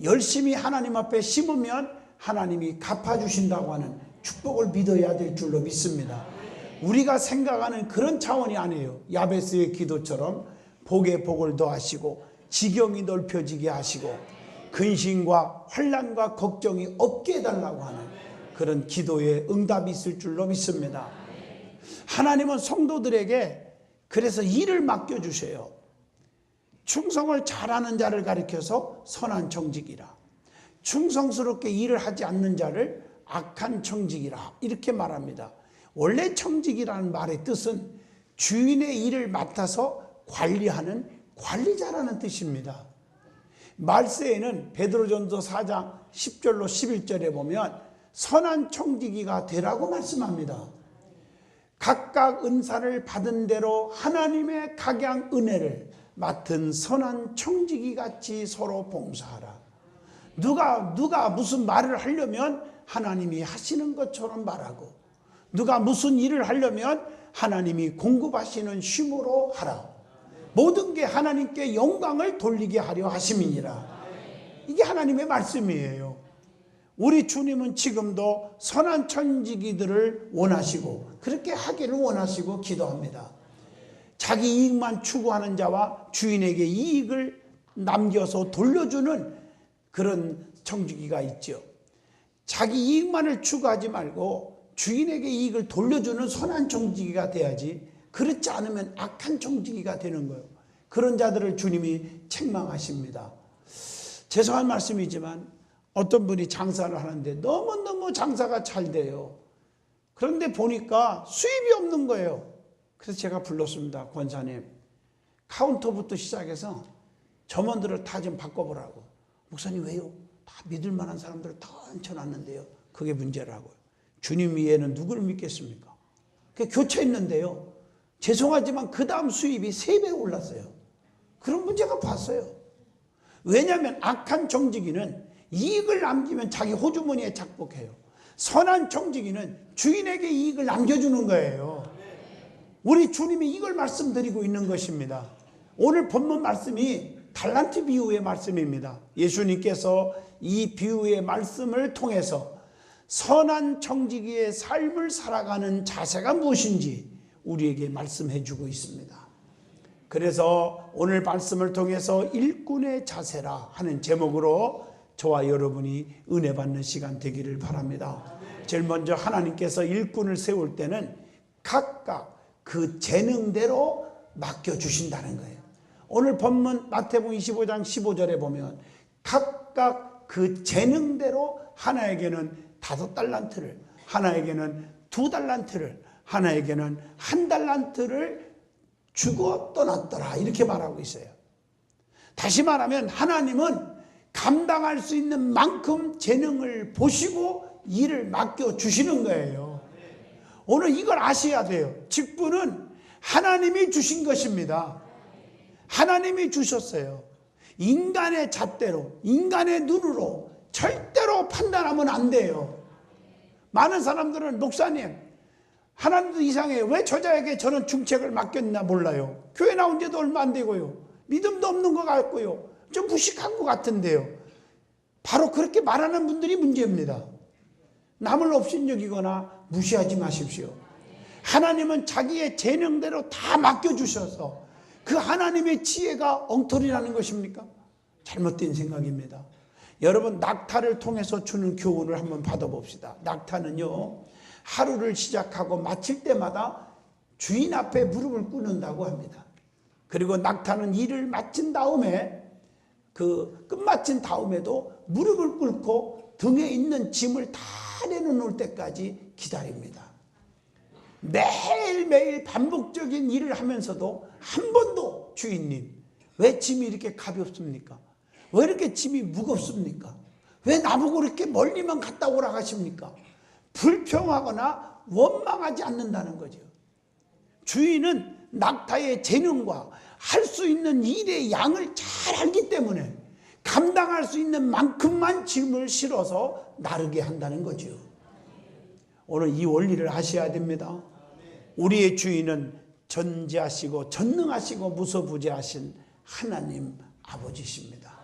열심히 하나님 앞에 심으면 하나님이 갚아주신다고 하는 축복을 믿어야 될 줄로 믿습니다. 우리가 생각하는 그런 차원이 아니에요. 야베스의 기도처럼 복에 복을 더하시고 지경이 넓혀지게 하시고 근심과 환난과 걱정이 없게 해달라고 하는 그런 기도에 응답이 있을 줄로 믿습니다. 하나님은 성도들에게 그래서 일을 맡겨주세요. 충성을 잘하는 자를 가리켜서 선한 청직이라, 충성스럽게 일을 하지 않는 자를 악한 청직이라 이렇게 말합니다. 원래 청직이라는 말의 뜻은 주인의 일을 맡아서 관리하는 관리자라는 뜻입니다. 말세에는 베드로전서 4장 10절로 11절에 보면 선한 청지기가 되라고 말씀합니다. 각각 은사를 받은 대로 하나님의 각양 은혜를 맡은 선한 청지기 같이 서로 봉사하라. 누가 무슨 말을 하려면 하나님이 하시는 것처럼 말하고, 누가 무슨 일을 하려면 하나님이 공급하시는 쉼으로 하라. 모든 게 하나님께 영광을 돌리게 하려 하심이니라. 이게 하나님의 말씀이에요. 우리 주님은 지금도 선한 청지기들을 원하시고 그렇게 하기를 원하시고 기도합니다. 자기 이익만 추구하는 자와 주인에게 이익을 남겨서 돌려주는 그런 청지기가 있죠. 자기 이익만을 추구하지 말고 주인에게 이익을 돌려주는 선한 청지기가 돼야지, 그렇지 않으면 악한 청지기가 되는 거예요. 그런 자들을 주님이 책망하십니다. 죄송한 말씀이지만 어떤 분이 장사를 하는데 너무너무 장사가 잘 돼요. 그런데 보니까 수입이 없는 거예요. 그래서 제가 불렀습니다. 권사님, 카운터부터 시작해서 점원들을 다 좀 바꿔보라고. 목사님 왜요? 다 믿을 만한 사람들을 다 앉혀놨는데요. 그게 문제라고요. 주님 위에는 누구를 믿겠습니까? 교체했는데요. 죄송하지만 그 다음 수입이 3배 올랐어요. 그런 문제가 봤어요. 왜냐하면 악한 청지기는 이익을 남기면 자기 호주머니에 착복해요. 선한 청지기는 주인에게 이익을 남겨주는 거예요. 우리 주님이 이걸 말씀드리고 있는 것입니다. 오늘 본문 말씀이 달란트 비유의 말씀입니다. 예수님께서 이 비유의 말씀을 통해서 선한 청지기의 삶을 살아가는 자세가 무엇인지 우리에게 말씀해 주고 있습니다. 그래서 오늘 말씀을 통해서 일꾼의 자세라 하는 제목으로 저와 여러분이 은혜 받는 시간 되기를 바랍니다. 제일 먼저 하나님께서 일꾼을 세울 때는 각각 그 재능대로 맡겨주신다는 거예요. 오늘 본문 마태복음 25장 15절에 보면 각각 그 재능대로 하나에게는 5달란트를, 하나에게는 2달란트를, 하나에게는 1달란트를 주고 떠났더라 이렇게 말하고 있어요. 다시 말하면 하나님은 감당할 수 있는 만큼 재능을 보시고 일을 맡겨주시는 거예요. 오늘 이걸 아셔야 돼요. 직분은 하나님이 주신 것입니다. 하나님이 주셨어요. 인간의 잣대로, 인간의 눈으로 절대로 판단하면 안 돼요. 많은 사람들은 목사님, 하나님도 이상해요. 왜 저자에게 저는 중책을 맡겼나 몰라요. 교회 나온 지도 얼마 안 되고요. 믿음도 없는 것 같고요. 좀 무식한 것 같은데요. 바로 그렇게 말하는 분들이 문제입니다. 남을 업신여기거나 무시하지 마십시오. 하나님은 자기의 재능대로 다 맡겨주셔서 그 하나님의 지혜가 엉터리라는 것입니까? 잘못된 생각입니다. 여러분, 낙타를 통해서 주는 교훈을 한번 받아봅시다. 낙타는요, 하루를 시작하고 마칠 때마다 주인 앞에 무릎을 꿇는다고 합니다. 그리고 낙타는 일을 마친 다음에 그 끝마친 다음에도 무릎을 꿇고 등에 있는 짐을 다 내놓을 때까지 기다립니다. 매일매일 반복적인 일을 하면서도 한 번도 주인님, 왜 짐이 이렇게 가볍습니까? 왜 이렇게 짐이 무겁습니까? 왜 나보고 이렇게 멀리만 갔다 오라 하십니까? 불평하거나 원망하지 않는다는 거죠. 주인은 낙타의 재능과 할 수 있는 일의 양을 잘 알기 때문에 감당할 수 있는 만큼만 짐을 실어서 나르게 한다는 거죠. 오늘 이 원리를 아셔야 됩니다. 우리의 주인은 전지하시고 전능하시고 무소부재하신 하나님 아버지십니다.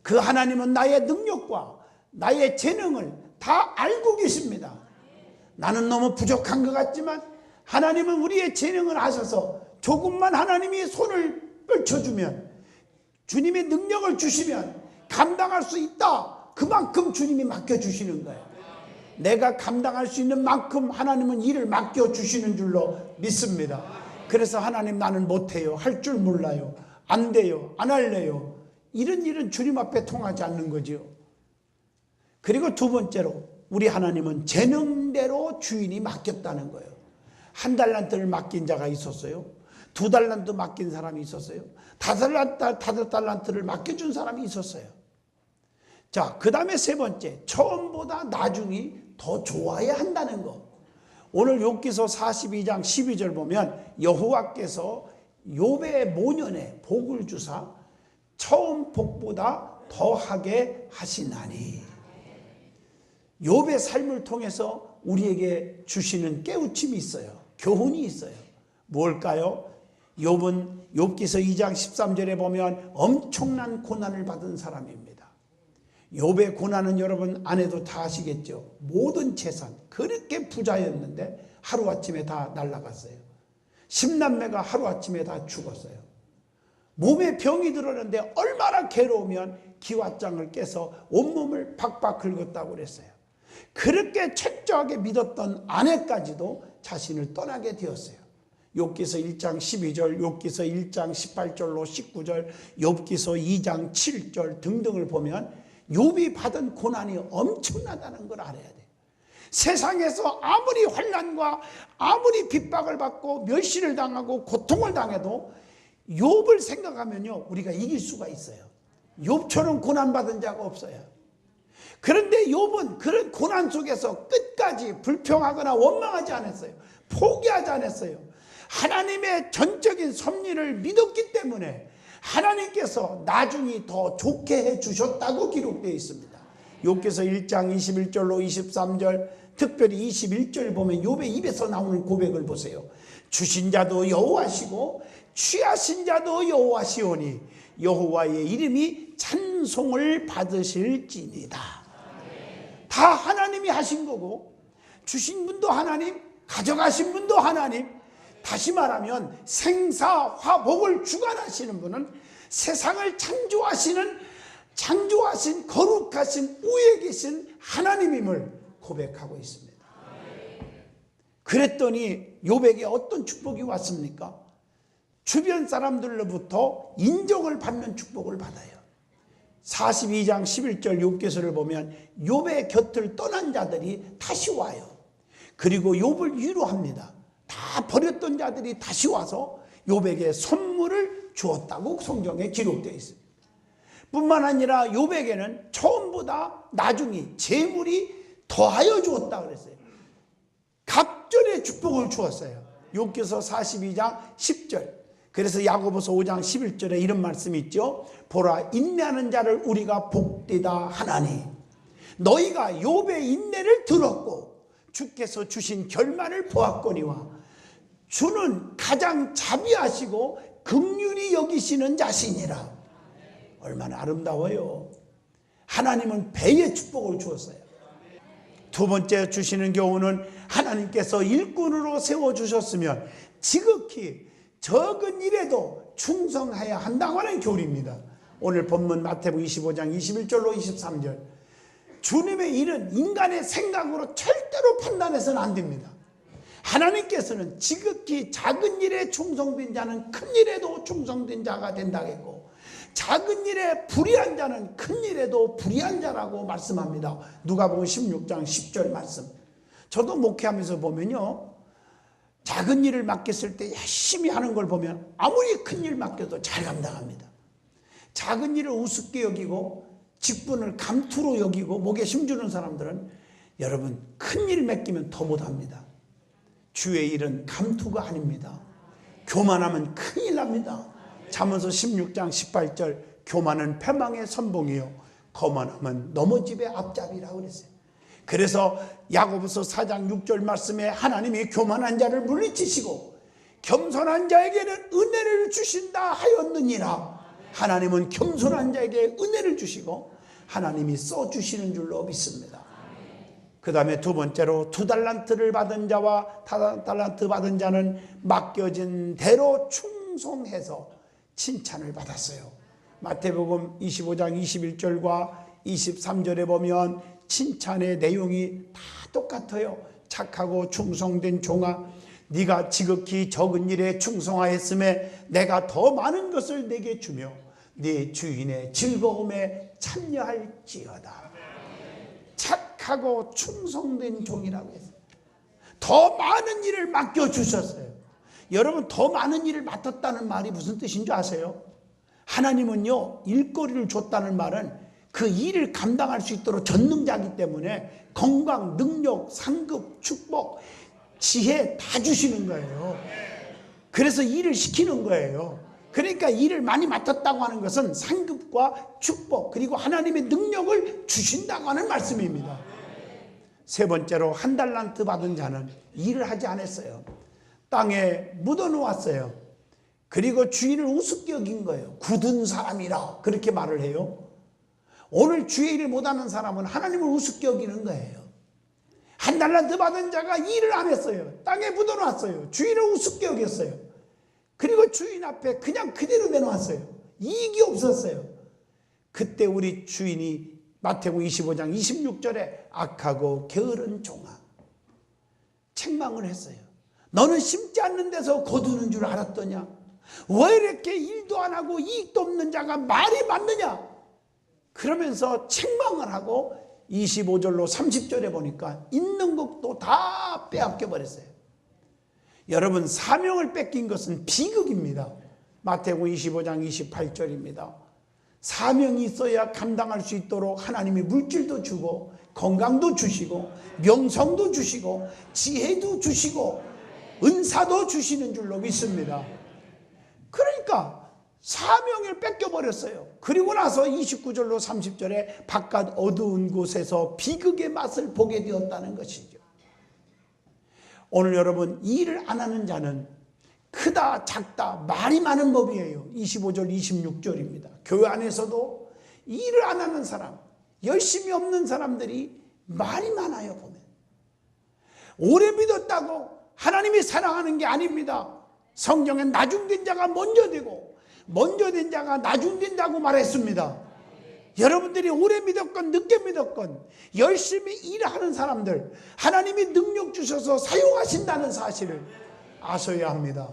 그 하나님은 나의 능력과 나의 재능을 다 알고 계십니다. 나는 너무 부족한 것 같지만 하나님은 우리의 재능을 아셔서 조금만 하나님이 손을 펼쳐주면, 주님의 능력을 주시면 감당할 수 있다. 그만큼 주님이 맡겨주시는 거예요. 내가 감당할 수 있는 만큼 하나님은 일을 맡겨주시는 줄로 믿습니다. 그래서 하나님, 나는 못해요, 할 줄 몰라요, 안 돼요, 안 할래요, 이런 일은 주님 앞에 통하지 않는 거죠. 그리고 두 번째로, 우리 하나님은 재능대로 주인이 맡겼다는 거예요. 1달란트를 맡긴 자가 있었어요. 2달란트 맡긴 사람이 있었어요. 5달란트를 맡겨준 사람이 있었어요. 자, 그 다음에 세 번째, 처음보다 나중이 더 좋아야 한다는 거. 오늘 욥기서 42장 12절 보면 여호와께서 욥의 모년에 복을 주사 처음 복보다 더하게 하시나니. 욥의 삶을 통해서 우리에게 주시는 깨우침이 있어요. 교훈이 있어요. 뭘까요? 욥은 욥기서 2장 13절에 보면 엄청난 고난을 받은 사람입니다. 욥의 고난은 여러분 아내도 다 아시겠죠. 모든 재산, 그렇게 부자였는데 하루아침에 다 날아갔어요. 10남매가 하루아침에 다 죽었어요. 몸에 병이 들었는데 얼마나 괴로우면 기왓장을 깨서 온몸을 박박 긁었다고 그랬어요. 그렇게 철저하게 믿었던 아내까지도 자신을 떠나게 되었어요. 욥기서 1장 12절, 욥기서 1장 18절로 19절, 욥기서 2장 7절 등등을 보면 욥이 받은 고난이 엄청나다는 걸 알아야 돼요. 세상에서 아무리 환난과 아무리 핍박을 받고 멸시를 당하고 고통을 당해도 욥을 생각하면요, 우리가 이길 수가 있어요. 욥처럼 고난받은 자가 없어요. 그런데 욥은 그런 고난 속에서 끝까지 불평하거나 원망하지 않았어요. 포기하지 않았어요. 하나님의 전적인 섭리를 믿었기 때문에 하나님께서 나중이 더 좋게 해주셨다고 기록되어 있습니다. 욥기서 1장 21절로 23절, 특별히 21절 보면 욥의 입에서 나오는 고백을 보세요. 주신 자도 여호와시고 취하신 자도 여호와시오니 여호와의 이름이 찬송을 받으실지니다. 다 하나님이 하신 거고, 주신 분도 하나님, 가져가신 분도 하나님. 다시 말하면 생사화복을 주관하시는 분은 세상을 창조하신 거룩하신 우에 계신 하나님임을 고백하고 있습니다. 그랬더니 욥에게 어떤 축복이 왔습니까? 주변 사람들로부터 인정을 받는 축복을 받아요. 42장 11절 욥기서를 보면 욥의 곁을 떠난 자들이 다시 와요. 그리고 욥을 위로합니다. 다 버렸던 자들이 다시 와서 욥에게 선물을 주었다고 성경에 기록되어 있습니다. 뿐만 아니라 욥에게는 처음보다 나중이 재물이 더하여 주었다 그랬어요. 갑절의 축복을 주었어요. 욥기서 42장 10절. 그래서 야고보서 5장 11절에 이런 말씀이 있죠. 보라, 인내하는 자를 우리가 복되다 하나니 너희가 욥의 인내를 들었고 주께서 주신 결말을 보았거니와 주는 가장 자비하시고 긍휼히 여기시는 자신이라. 얼마나 아름다워요. 하나님은 배의 축복을 주었어요. 두 번째 주시는 교훈은 하나님께서 일꾼으로 세워주셨으면 지극히 적은 일에도 충성해야 한다고 하는 교훈입니다. 오늘 본문 마태복음 25장 21절로 23절. 주님의 일은 인간의 생각으로 절대로 판단해서는 안 됩니다. 하나님께서는 지극히 작은 일에 충성된 자는 큰 일에도 충성된 자가 된다겠고, 작은 일에 불의한 자는 큰 일에도 불의한 자라고 말씀합니다. 누가복음 16장 10절 말씀. 저도 목회하면서 보면요, 작은 일을 맡겼을 때 열심히 하는 걸 보면 아무리 큰 일 맡겨도 잘 감당합니다. 작은 일을 우습게 여기고 직분을 감투로 여기고 목에 힘주는 사람들은 여러분 큰 일 맡기면 더 못합니다. 주의 일은 감투가 아닙니다. 교만하면 큰일 납니다. 잠언서 16장 18절, 교만은 패망의 선봉이요 거만하면 넘어집의 앞잡이라고 그랬어요. 그래서 야고보서 4장 6절 말씀에 하나님이 교만한 자를 물리치시고 겸손한 자에게는 은혜를 주신다 하였느니라. 하나님은 겸손한 자에게 은혜를 주시고 하나님이 써주시는 줄로 믿습니다. 그 다음에 두 번째로 2달란트를 받은 자와 5달란트 받은 자는 맡겨진 대로 충성해서 칭찬을 받았어요. 마태복음 25장 21절과 23절에 보면 칭찬의 내용이 다 똑같아요. 착하고 충성된 종아, 네가 지극히 적은 일에 충성하였음에 내가 더 많은 것을 내게 주며 네 주인의 즐거움에 참여할지어다. 착하고 충성된 종이라고 했어요. 더 많은 일을 맡겨주셨어요. 여러분, 더 많은 일을 맡았다는 말이 무슨 뜻인 줄 아세요? 하나님은요, 일거리를 줬다는 말은 그 일을 감당할 수 있도록 전능자이기 때문에 건강, 능력, 상급, 축복, 지혜 다 주시는 거예요. 그래서 일을 시키는 거예요. 그러니까 일을 많이 맡았다고 하는 것은 상급과 축복, 그리고 하나님의 능력을 주신다고 하는 말씀입니다. 세 번째로 1달란트 받은 자는 일을 하지 않았어요. 땅에 묻어놓았어요. 그리고 주인을 우습게 여긴 거예요. 굳은 사람이라 그렇게 말을 해요. 오늘 주의 일을 못하는 사람은 하나님을 우습게 여기는 거예요. 1달란트 받은 자가 일을 안 했어요. 땅에 묻어놨어요. 주인을 우습게 여겼어요. 그리고 주인 앞에 그냥 그대로 내놓았어요. 이익이 없었어요. 그때 우리 주인이 마태복음 25장 26절에 악하고 게으른 종아, 책망을 했어요. 너는 심지 않는 데서 거두는 줄 알았더냐? 왜 이렇게 일도 안 하고 이익도 없는 자가 말이 많느냐? 그러면서 책망을 하고 25절로 30절에 보니까 있는 것도 다 빼앗겨 버렸어요. 여러분, 사명을 뺏긴 것은 비극입니다. 마태복음 25장 28절입니다. 사명이 있어야 감당할 수 있도록 하나님이 물질도 주고 건강도 주시고 명성도 주시고 지혜도 주시고 은사도 주시는 줄로 믿습니다. 그러니까 사명을 뺏겨버렸어요. 그리고 나서 29절로 30절에 바깥 어두운 곳에서 비극의 맛을 보게 되었다는 것이죠. 오늘 여러분, 일을 안 하는 자는 크다 작다 말이 많은 법이에요. 25절 26절입니다. 교회 안에서도 일을 안 하는 사람, 열심히 없는 사람들이 말이 많아요. 보면 오래 믿었다고 하나님이 사랑하는 게 아닙니다. 성경엔 나중된 자가 먼저 되고 먼저 된 자가 나중된다고 말했습니다. 여러분들이 오래 믿었건 늦게 믿었건 열심히 일하는 사람들, 하나님이 능력 주셔서 사용하신다는 사실을 아셔야 합니다.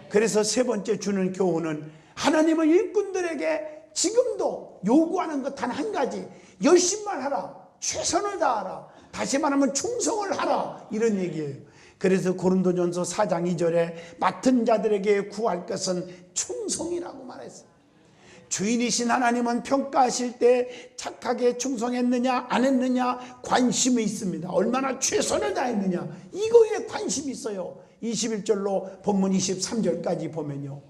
그래서 세 번째 주는 교훈은, 하나님은 일꾼들에게 지금도 요구하는 것 단 한 가지, 열심만 하라, 최선을 다하라, 다시 말하면 충성을 하라, 이런 얘기예요. 그래서 고린도전서 4장 2절에 맡은 자들에게 구할 것은 충성이라고 말했어요. 주인이신 하나님은 평가하실 때 착하게 충성했느냐 안 했느냐 관심이 있습니다. 얼마나 최선을 다했느냐, 이거에 관심이 있어요. 21절로 본문 23절까지 보면요,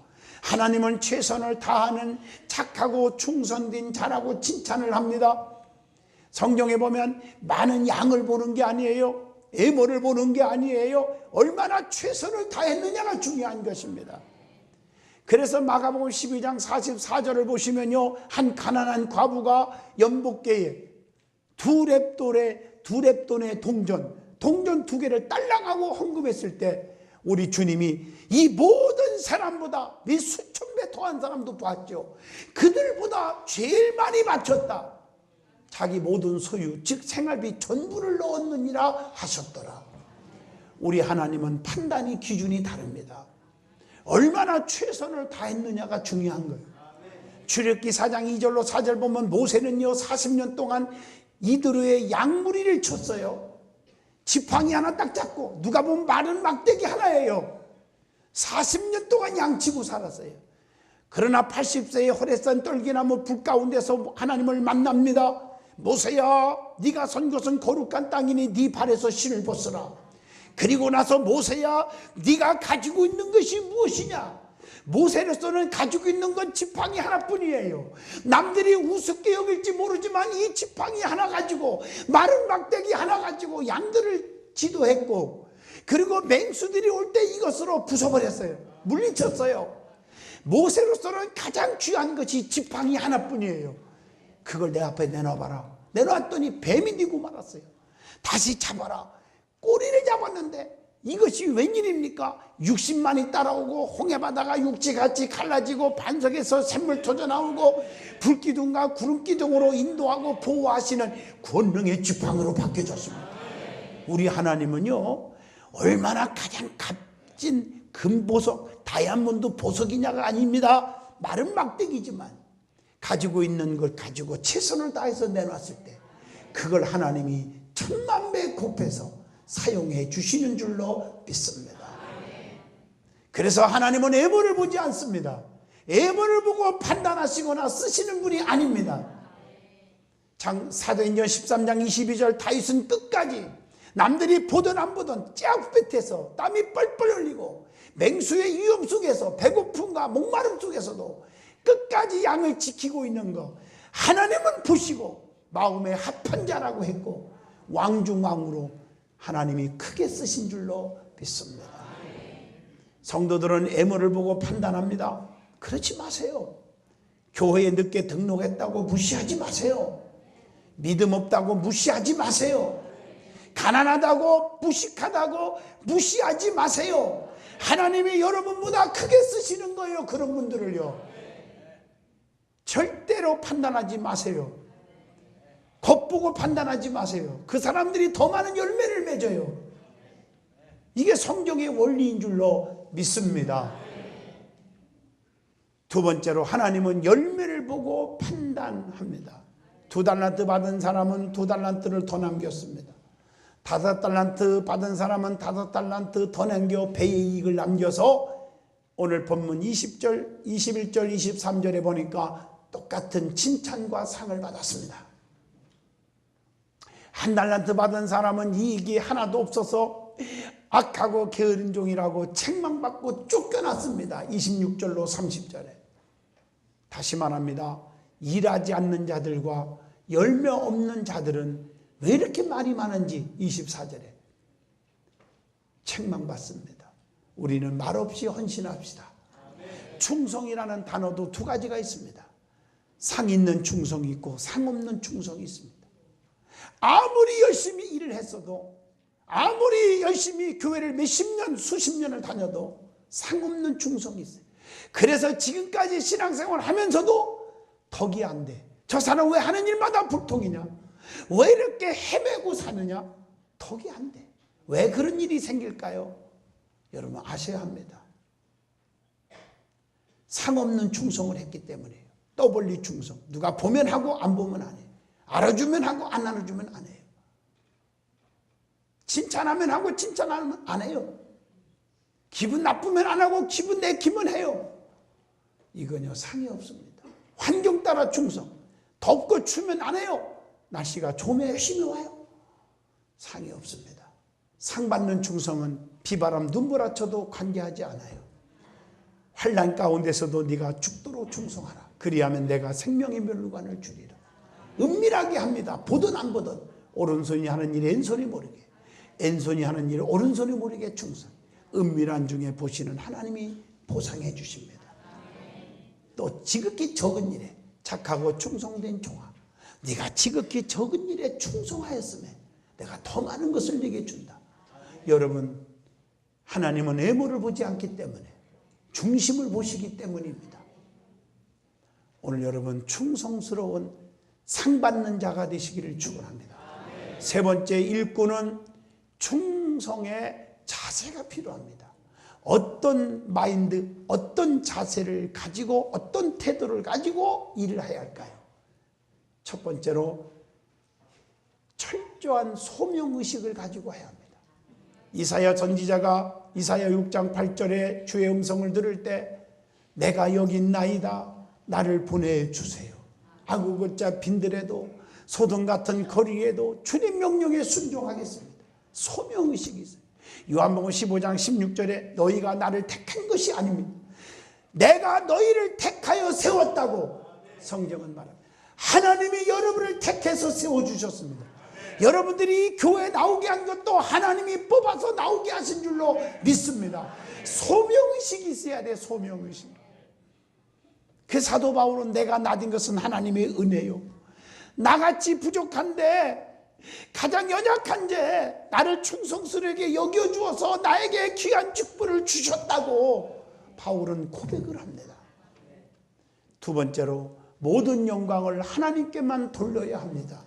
하나님은 최선을 다하는 착하고 충성된 자라고 칭찬을 합니다. 성경에 보면 많은 양을 보는 게 아니에요, 애모를 보는 게 아니에요, 얼마나 최선을 다했느냐가 중요한 것입니다. 그래서 마가복음 12장 44절을 보시면요, 한 가난한 과부가 연복계에 두 렙돈의 동전 2개를 딸랑하고 헌금했을 때 우리 주님이 이 모든 사람보다, 이 수천 배 더한 사람도 봤죠, 그들보다 제일 많이 바쳤다. 자기 모든 소유, 즉 생활비 전부를 넣었느니라 하셨더라. 우리 하나님은 판단이 기준이 다릅니다. 얼마나 최선을 다했느냐가 중요한 거예요. 출애굽기 4장 2절로 4절 보면 모세는요 40년 동안 이드로의 양무리를 쳤어요. 지팡이 하나 딱 잡고, 누가 보면 마른 막대기 하나예요. 40년 동안 양치고 살았어요. 그러나 80세의 호레산 떨기나무 불 가운데서 하나님을 만납니다. 모세야, 네가 선 것은 거룩한 땅이니 네 발에서 신을 벗으라. 그리고 나서 모세야, 네가 가지고 있는 것이 무엇이냐? 모세로서는 가지고 있는 건 지팡이 하나뿐이에요. 남들이 우습게 여길지 모르지만 이 지팡이 하나 가지고, 마른 막대기 하나 가지고 양들을 지도했고, 그리고 맹수들이 올 때 이것으로 부숴버렸어요. 물리쳤어요. 모세로서는 가장 귀한 것이 지팡이 하나뿐이에요. 그걸 내 앞에 내놔봐라. 내놓았더니 뱀이 뛰고 말았어요. 다시 잡아라. 꼬리를 잡았는데 이것이 웬일입니까? 60만이 따라오고 홍해바다가 육지같이 갈라지고 반석에서 샘물 터져 나오고 불기둥과 구름기둥으로 인도하고 보호하시는 권능의 지팡이로 바뀌어졌습니다. 우리 하나님은요, 얼마나 가장 값진 금보석, 다이아몬드 보석이냐가 아닙니다. 마른 막대기지만 가지고 있는 걸 가지고 최선을 다해서 내놨을 때 그걸 하나님이 천만 배 곱해서 사용해 주시는 줄로 믿습니다. 그래서 하나님은 애벌을 보지 않습니다. 애벌을 보고 판단하시거나 쓰시는 분이 아닙니다. 사도행전 13장 22절 다윗은 끝까지 남들이 보든 안 보든 쫙볕에서 땀이 뻘뻘 흘리고 맹수의 위험 속에서 배고픔과 목마름 속에서도 끝까지 양을 지키고 있는 거 하나님은 보시고 마음에 합한 자라고 했고 왕중왕으로 하나님이 크게 쓰신 줄로 믿습니다. 성도들은 애물을 보고 판단합니다. 그렇지 마세요. 교회에 늦게 등록했다고 무시하지 마세요. 믿음 없다고 무시하지 마세요. 가난하다고 무식하다고 무시하지 마세요. 하나님이 여러분보다 크게 쓰시는 거예요. 그런 분들을요. 절대로 판단하지 마세요. 겉보고 판단하지 마세요. 그 사람들이 더 많은 열매를 맺어요. 이게 성경의 원리인 줄로 믿습니다. 두 번째로 하나님은 열매를 보고 판단합니다. 2달란트 받은 사람은 2달란트를 더 남겼습니다. 5달란트 받은 사람은 5달란트 더 남겨 배의 이익을 남겨서 오늘 본문 20절, 21절, 23절에 보니까 똑같은 칭찬과 상을 받았습니다. 1달란트 받은 사람은 이익이 하나도 없어서 악하고 게으른 종이라고 책망받고 쫓겨났습니다. 26절로 30절에. 다시 말합니다. 일하지 않는 자들과 열매 없는 자들은 왜 이렇게 말이 많은지 24절에 책망받습니다. 우리는 말없이 헌신합시다. 충성이라는 단어도 두 가지가 있습니다. 상 있는 충성이 있고 상 없는 충성이 있습니다. 아무리 열심히 일을 했어도 아무리 열심히 교회를 몇십 년 수십 년을 다녀도 상 없는 충성이 있어요. 그래서 지금까지 신앙생활 하면서도 덕이 안 돼. 저 사람 왜 하는 일마다 불통이냐? 왜 이렇게 헤매고 사느냐? 덕이 안 돼. 왜 그런 일이 생길까요? 여러분 아셔야 합니다. 상 없는 충성을 했기 때문이에요. 떠벌리 충성. 누가 보면 하고 안 보면 안 해요. 알아주면 하고 안 알아주면 안 해요. 칭찬하면 하고 칭찬하면 안 해요. 기분 나쁘면 안 하고 기분 내키면 해요. 이건요 상이 없습니다. 환경 따라 충성. 덥고 추면 안 해요. 날씨가 좋으면 열심히 와요. 상이 없습니다. 상 받는 충성은 비바람 눈보라쳐도 관계하지 않아요. 환난 가운데서도 네가 죽도록 충성하라. 그리하면 내가 생명의 멸류관을 주리라. 은밀하게 합니다. 보든 안 보든 오른손이 하는 일 왼손이 모르게, 왼손이 하는 일 오른손이 모르게 충성. 은밀한 중에 보시는 하나님이 보상해 주십니다. 또 지극히 적은 일에 착하고 충성된 종아, 네가 지극히 적은 일에 충성하였으면 내가 더 많은 것을 네게 준다. 여러분 하나님은 외모를 보지 않기 때문에 중심을 보시기 때문입니다. 오늘 여러분 충성스러운 상 받는 자가 되시기를 축원합니다. 세 번째 일꾼은 충성의 자세가 필요합니다. 어떤 마인드, 어떤 자세를 가지고 어떤 태도를 가지고 일을 해야 할까요? 첫 번째로 철저한 소명의식을 가지고 해야 합니다. 이사야 선지자가 이사야 6장 8절에 주의 음성을 들을 때 내가 여기 있나이다 나를 보내주세요. 아구것자 빈들에도 소돔 같은 거리에도 주님 명령에 순종하겠습니다. 소명의식이 있어요. 요한복음 15장 16절에 너희가 나를 택한 것이 아닙니다. 내가 너희를 택하여 세웠다고 성경은 말합니다. 하나님이 여러분을 택해서 세워주셨습니다. 여러분들이 교회에 나오게 한 것도 하나님이 뽑아서 나오게 하신 줄로 믿습니다. 소명의식이 있어야 돼. 소명의식. 그 사도 바울은 내가 나된 것은 하나님의 은혜요. 나같이 부족한데 가장 연약한 제 나를 충성스럽게 여겨주어서 나에게 귀한 축복을 주셨다고 바울은 고백을 합니다. 두 번째로 모든 영광을 하나님께만 돌려야 합니다.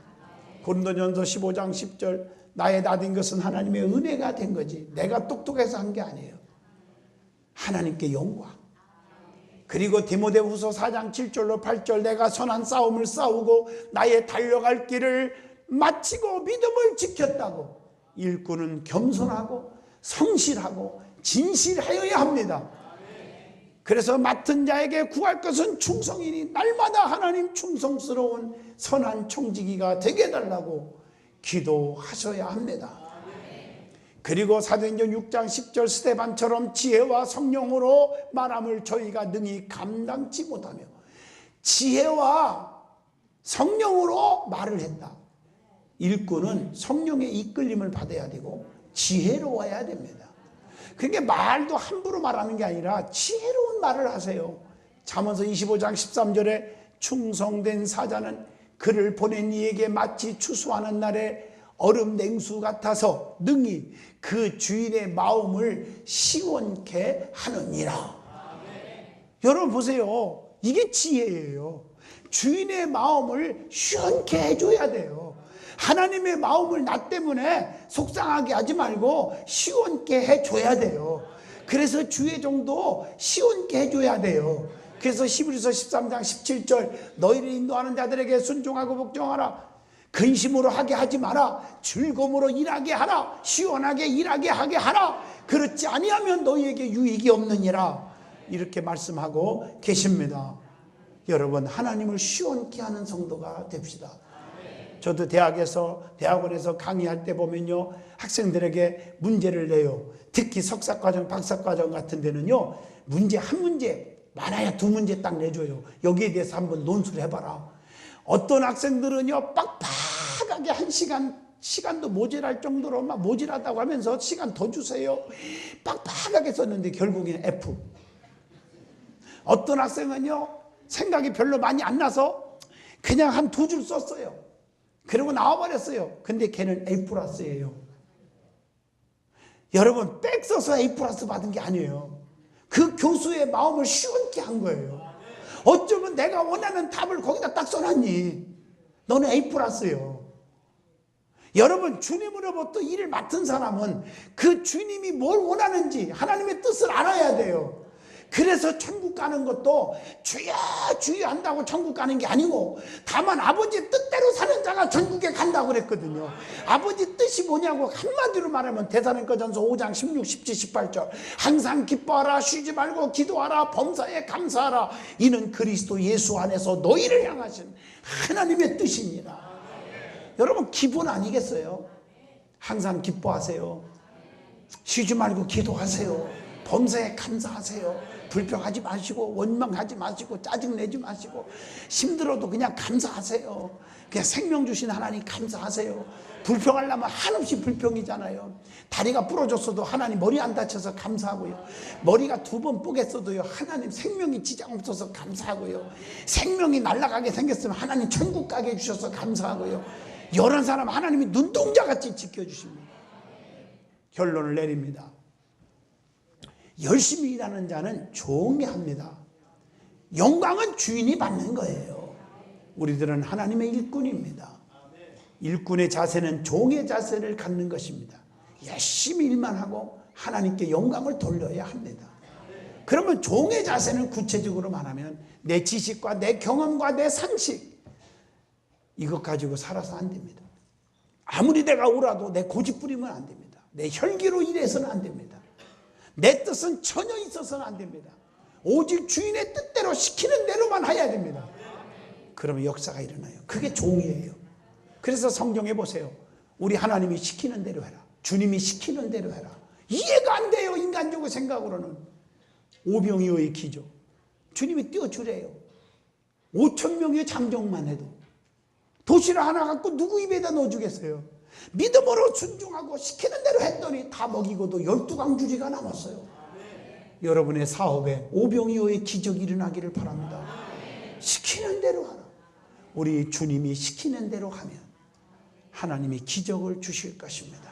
고린도전서 15장 10절 나의 나된 것은 하나님의 은혜가 된 거지 내가 똑똑해서 한 게 아니에요. 하나님께 영광. 그리고 디모데후서 4장 7절로 8절 내가 선한 싸움을 싸우고 나의 달려갈 길을 마치고 믿음을 지켰다고. 일꾼은 겸손하고 성실하고 진실하여야 합니다. 그래서 맡은 자에게 구할 것은 충성이니 날마다 하나님 충성스러운 선한 청지기가 되게 해달라고 기도하셔야 합니다. 그리고 사도행전 6장 10절 스데반처럼 지혜와 성령으로 말함을 저희가 능히 감당치 못하며 지혜와 성령으로 말을 했다. 일꾼은 성령의 이끌림을 받아야 되고 지혜로워야 됩니다. 그러니까 말도 함부로 말하는 게 아니라 지혜로운 말을 하세요. 잠언서 25장 13절에 충성된 사자는 그를 보낸 이에게 마치 추수하는 날에 얼음 냉수 같아서 능히 그 주인의 마음을 시원케 하느니라. 여러분 보세요. 이게 지혜예요. 주인의 마음을 시원케 해줘야 돼요. 하나님의 마음을 나 때문에 속상하게 하지 말고 시원케 해줘야 돼요. 그래서 주의 종도 시원케 해줘야 돼요. 그래서 히브리서 13장 17절 너희를 인도하는 자들에게 순종하고 복종하라. 근심으로 하게 하지 마라. 즐거움으로 일하게 하라. 시원하게 일하게 하게 하라. 그렇지 아니하면 너희에게 유익이 없느니라. 이렇게 말씀하고 계십니다. 여러분 하나님을 시원케 하는 성도가 됩시다. 저도 대학원에서 강의할 때 보면요, 학생들에게 문제를 내요. 특히 석사과정, 박사과정 같은 데는요, 한 문제, 많아야 두 문제 딱 내줘요. 여기에 대해서 한번 논술을 해봐라. 어떤 학생들은요, 빡빡하게 한 시간도 모자랄 정도로 막 모자라다고 하면서 시간 더 주세요. 빡빡하게 썼는데 결국에는 F. 어떤 학생은요, 생각이 별로 많이 안 나서 그냥 한 2줄 썼어요. 그리고 나와버렸어요. 근데 걔는 A+예요. 여러분 백 써서 A+ 받은 게 아니에요. 그 교수의 마음을 시원케 한 거예요. 어쩌면 내가 원하는 답을 거기다 딱 써놨니? 너는 A+예요. 여러분 주님으로부터 일을 맡은 사람은 그 주님이 뭘 원하는지 하나님의 뜻을 알아야 돼요. 그래서 천국 가는 것도 주여 주여 한다고 천국 가는 게 아니고 다만 아버지 뜻대로 사는 자가 천국에 간다고 그랬거든요. 아버지 뜻이 뭐냐고 한마디로 말하면 데살로니가전서 5장 16, 17, 18절 항상 기뻐하라 쉬지 말고 기도하라 범사에 감사하라 이는 그리스도 예수 안에서 너희를 향하신 하나님의 뜻입니다. 여러분 기본 아니겠어요? 항상 기뻐하세요. 쉬지 말고 기도하세요. 범사에 감사하세요. 불평하지 마시고 원망하지 마시고 짜증내지 마시고 힘들어도 그냥 감사하세요. 그냥 생명 주신 하나님 감사하세요. 불평하려면 한없이 불평이잖아요. 다리가 부러졌어도 하나님 머리 안 다쳐서 감사하고요. 머리가 2번 뽀겠어도요 하나님 생명이 지장 없어서 감사하고요. 생명이 날아가게 생겼으면 하나님 천국 가게 해주셔서 감사하고요. 이런 사람 하나님이 눈동자같이 지켜주십니다. 결론을 내립니다. 열심히 일하는 자는 종이 합니다. 영광은 주인이 받는 거예요. 우리들은 하나님의 일꾼입니다. 일꾼의 자세는 종의 자세를 갖는 것입니다. 열심히 일만 하고 하나님께 영광을 돌려야 합니다. 그러면 종의 자세는 구체적으로 말하면 내 지식과 내 경험과 내 상식 이것 가지고 살아서 안 됩니다. 아무리 내가 옳아도 내 고집 부리면 안 됩니다. 내 혈기로 일해서는 안 됩니다. 내 뜻은 전혀 있어서는 안 됩니다. 오직 주인의 뜻대로 시키는 대로만 해야 됩니다. 그러면 역사가 일어나요. 그게 종이에요. 그래서 성경에 보세요. 우리 하나님이 시키는 대로 해라. 주님이 시키는 대로 해라. 이해가 안 돼요. 인간적으로 생각으로는. 오병이어의 기적. 주님이 띄워주래요. 5,000명의 장정만 해도 도시락 하나 갖고 누구 입에다 넣어주겠어요. 믿음으로 순종하고 시키는 대로 했더니 다 먹이고도 12강주리가 남았어요. 여러분의 사업에 오병이어의 기적이 일어나기를 바랍니다. 시키는 대로 하라. 우리 주님이 시키는 대로 하면 하나님이 기적을 주실 것입니다.